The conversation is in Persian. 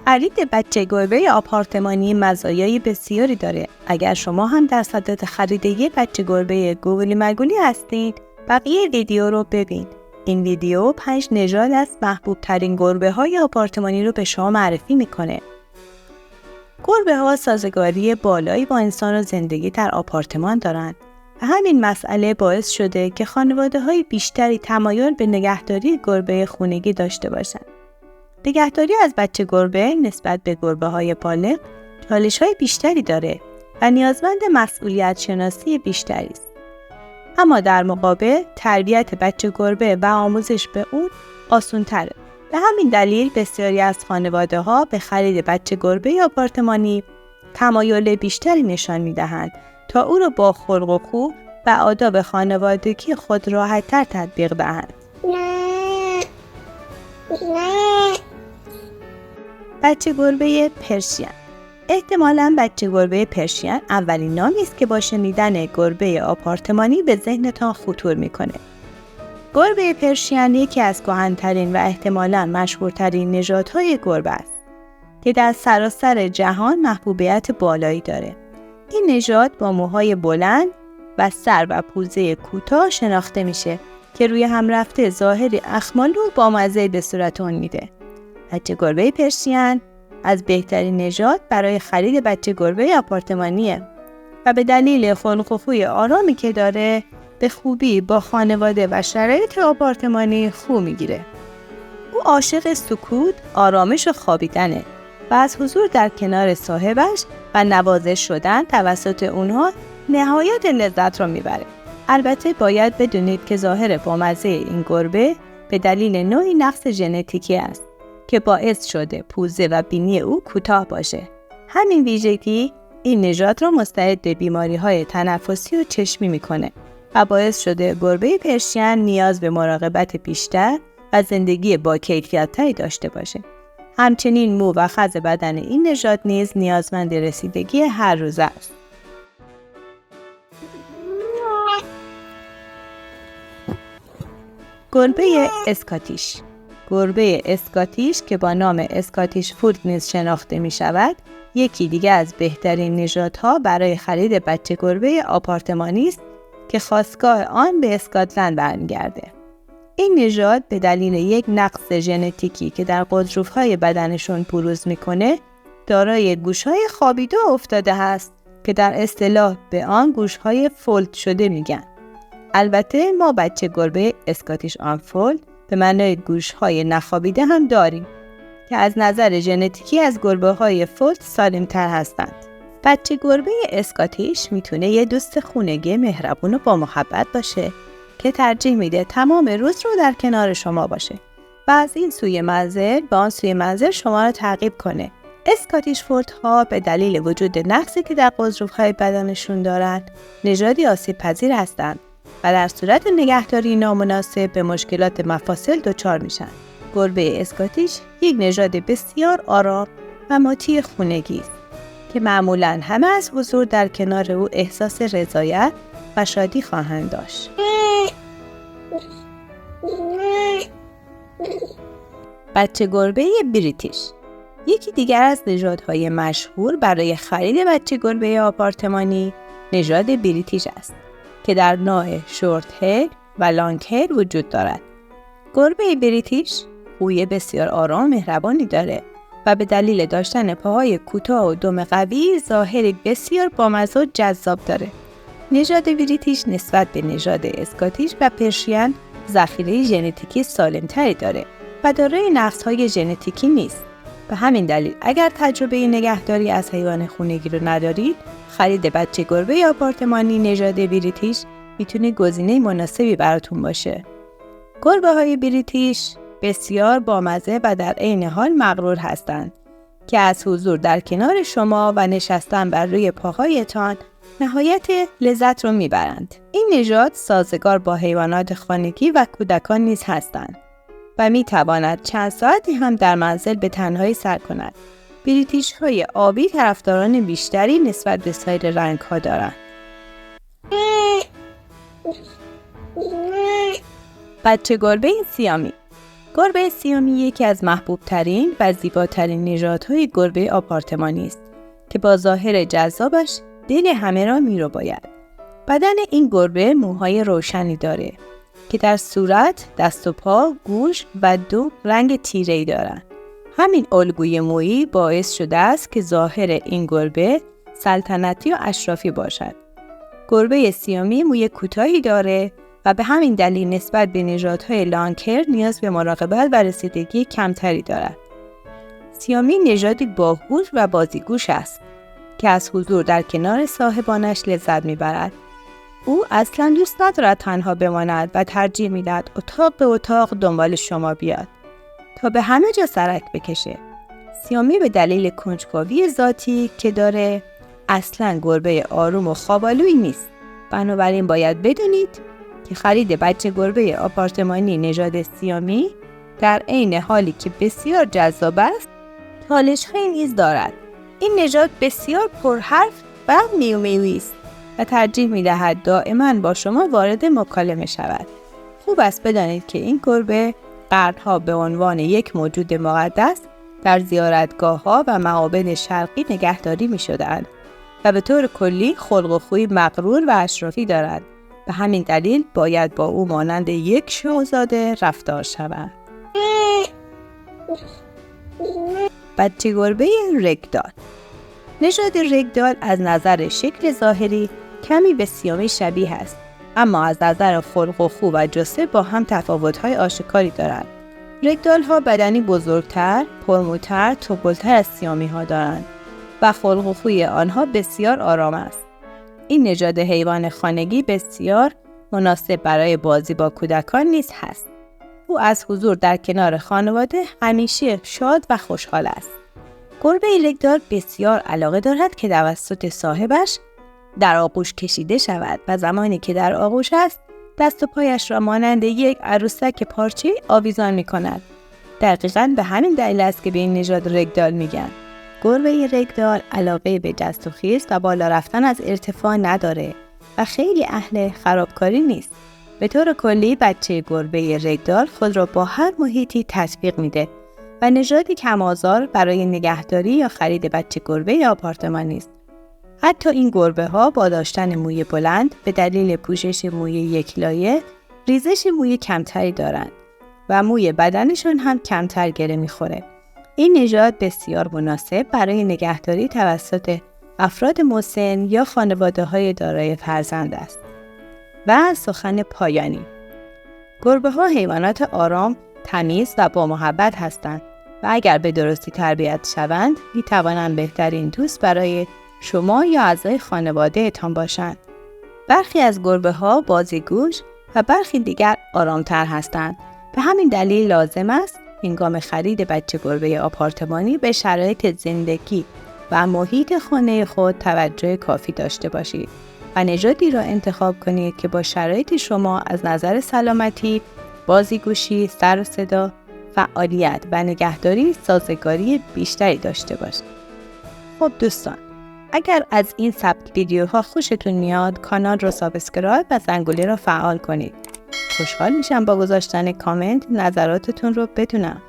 خرید بچه گربه آپارتمانی مزایای بسیاری داره. اگر شما هم در صدد خرید یک بچه گربه گوگلی مگولی هستید، بقیه ویدیو رو ببین. این ویدیو 5 نژاد از محبوب ترین گربه های آپارتمانی رو به شما معرفی میکنه. گربه ها سازگاری بالایی با انسان و زندگی در آپارتمان دارند و همین مسئله باعث شده که خانواده های بیشتری تمایل به نگهداری گربه خونگی داشته باشند. نگهداری از بچه گربه نسبت به گربه های بالغ چالش های بیشتری داره و نیازمند مسئولیت شناسی بیشتری است. اما در مقابل تربیت بچه گربه و آموزش به اون آسان تره. به همین دلیل بسیاری از خانواده ها به خرید بچه گربه آپارتمانی تمایل بیشتری نشان میدهند تا او را با خلق و خو و آداب خانوادگی خود راحت‌تر تطبیق دهند. بچه گربه پرشین. احتمالاً بچه گربه پرشین اولین نامی است که با شنیدن گربه آپارتمانی به ذهنتان خطور میکنه. گربه پرشین یکی از کهن‌ترین و احتمالاً مشهورترین نژادهای گربه است که در سراسر جهان محبوبیت بالایی داره. این نژاد با موهای بلند و سر و پوزه کوتاه شناخته میشه که روی هم رفته ظاهری اخمالو با مزه به صورت اون میده. بچه گربه پرشین از بهترین نژاد برای خرید بچه گربه آپارتمانیه و به دلیل خلق و خوی آرامی که داره به خوبی با خانواده و شرایط آپارتمانی خو میگیره. او عاشق سکوت، آرامش و خوابیدنه و از حضور در کنار صاحبش و نوازش شدن توسط اونها نهایت لذت را میبره. البته باید بدونید که ظاهر بامزه این گربه به دلیل نوعی نقص ژنتیکی است که باعث شده پوزه و بینی او کوتاه باشه. همین ویژگی این نژاد را مستعد بیماری‌های تنفسی و چشمی میکنه و باعث شده گربه پرشین نیاز به مراقبت بیشتر و زندگی با کیفیت‌تری داشته باشه. همچنین مو و خز بدن این نژاد نیز نیازمند رسیدگی هر روزه است. گربه اسکاتیش. گربه اسکاتیش که با نام اسکاتیش فولد نیز شناخته می شود، یکی دیگر از بهترین نژادها برای خرید بچه گربه آپارتمانی است که خاستگاه آن به اسکاتلند برمیگرده. این نژاد به دلیل یک نقص ژنتیکی که در غضروف‌های بدنشون بروز میکنه، دارای گوش‌های خوابیده افتاده است که در اصطلاح به آن گوش‌های فولد شده میگن. البته ما بچه گربه اسکاتیش آنفولد به معنای گوش‌های نخوابیده هم داریم که از نظر ژنتیکی از گربه‌های فولد سالم‌تر هستند. بچه گربه اسکاتیش میتونه یه دوست خونگی مهربون و با محبت باشه که ترجیح میده تمام روز رو در کنار شما باشه و از این سوی منزل به آن سوی منزل شما رو تعقیب کنه. اسکاتیش فولدها به دلیل وجود نقصی که در غضروف‌های بدنشون دارن، نژادی آسیب پذیر هستند و در صورت نگهداری نامناسب به مشکلات مفاصل دچار میشن. گربه اسکاتیش یک نژاد بسیار آرام و مطیع خونگی است که معمولاً همه از حضور در کنار او احساس رضایت و شادی خواهند داشت. بچه گربه بریتیش. یکی دیگر از نژادهای مشهور برای خرید بچه گربه آپارتمانی نژاد بریتیش است که در نوع شورت هیر و لانگ هیر وجود دارد. گربه بریتیش خوی بسیار آرام و مهربانی داره و به دلیل داشتن پاهای کوتاه و دم قوی ظاهری بسیار بامزه و جذاب داره. نژاد بریتیش نسبت به نژاد اسکاتیش و پرشین ذخیره ژنتیکی سالم‌تری داره و دارای نقص‌های ژنتیکی نیست. به همین دلیل اگر تجربه نگهداری از حیوان خونگی رو ندارید، خرید بچه گربه آپارتمانی نژاد بریتیش میتونه گزینه مناسبی براتون باشه. گربه‌های بریتیش بسیار بامزه و در عین حال مغرور هستند که از حضور در کنار شما و نشستن بر روی پاهایتان نهایت لذت رو میبرند. این نژاد سازگار با حیوانات خانگی و کودکان نیز هستند و میتواند چند ساعتی هم در منزل به تنهایی سر کند. بریتیش های آبی طرفداران بیشتری نسبت به سایر رنگ ها دارند. بچه گربه سیامی. گربه سیامی یکی از محبوب ترین و زیباترین نژادهای گربه آپارتمانی است که با ظاهر جذابش دل همه را می‌رباید. بدن این گربه موهای روشنی داره که در صورت، دست و پا، گوش و دوق رنگ تیره‌ای دارند. همین الگوی مویی باعث شده است که ظاهر این گربه سلطنتی و اشرافی باشد. گربه سیامی موی کوتاهی داره و به همین دلیل نسبت به نژادهای لانکر نیاز به مراقبت و رسیدگی کمتری دارد. سیامی نژادی باهوش و بازیگوش است که از حضور در کنار صاحبانش لذت میبرد. او اصلا دوست ندارد تنها بماند و ترجیح میدهد اتاق به اتاق دنبال شما بیاد تا به همه جا سرک بکشه. سیامی به دلیل کنجکاوی ذاتی که داره اصلا گربه آروم و خوابالویی نیست. بنابراین باید بدونید که خرید بچه گربه آپارتمانی نژاد سیامی در عین حالی که بسیار جذاب است، چالش‌هایی نیز دارد. این نژاد بسیار پرحرف و میومیویی است و ترجیح می‌دهد دائما با شما وارد مکالمه شود. خوب است بدانید که این گربه قرنها به عنوان یک موجود مقدس در زیارتگاه‌ها و معابد شرقی نگهداری می‌شدند و به طور کلی خلق و خوی مغرور و اشرافی دارد. به همین دلیل باید با او مانند یک شاهزاده رفتار شود. بچه گربه رگدال. نژاد رگدال از نظر شکل ظاهری کمی به سیامی شبیه است، اما از نظر خلق و خو و جثه با هم تفاوت‌های آشکاری دارند. رگدال‌ها بدنی بزرگتر، پرموتر، توپل‌تر از سیامی‌ها دارند و خلق و خوی آنها بسیار آرام است. این نژاد حیوان خانگی بسیار مناسب برای بازی با کودکان نیز هست. او از حضور در کنار خانواده همیشه شاد و خوشحال است. گربه رگدال بسیار علاقه دارد که توسط صاحبش در آغوش کشیده شود و زمانی که در آغوش است دست و پایش را مانند یک عروسک پارچه آویزان می کند. دقیقاً به همین دلیل است که به این نژاد رگدال میگن. گربه رگدال علاقه به جست و خیز و بالا رفتن از ارتفاع نداره و خیلی اهل خرابکاری نیست. به طور کلی بچه گربه رگدال خود را با هر محیطی تطبیق میده و نژادی کم آزار برای نگهداری یا خرید بچه گربه آپارتمانی است. حتی این گربه ها با داشتن موی بلند به دلیل پوشش موی یک لایه ریزش موی کمتری دارند و موی بدنشون هم کمتر گره میخوره. این نژاد بسیار مناسب برای نگهداری توسط افراد مسن یا خانواده‌های دارای فرزند است. و سخن پایانی. گربه‌ها حیوانات آرام، تمیز و با محبت هستند و اگر به درستی تربیت شوند، می‌توانند بهترین دوست برای شما یا اعضای خانواده‌تان باشند. برخی از گربه‌ها بازیگوش و برخی دیگر آرامتر هستند. به همین دلیل لازم است هنگام خرید بچه گربه آپارتمانی به شرایط زندگی و محیط خانه خود توجه کافی داشته باشید و نژادی را انتخاب کنید که با شرایط شما از نظر سلامتی، بازیگوشی، سر و صدا، فعالیت و نگهداری سازگاری بیشتری داشته باشید. خب دوستان، اگر از این سبک ویدیوها خوشتون میاد کانال رو سابسکرایب و زنگوله رو فعال کنید. خوشحال میشم با گذاشتن کامنت نظراتتون رو بدونم.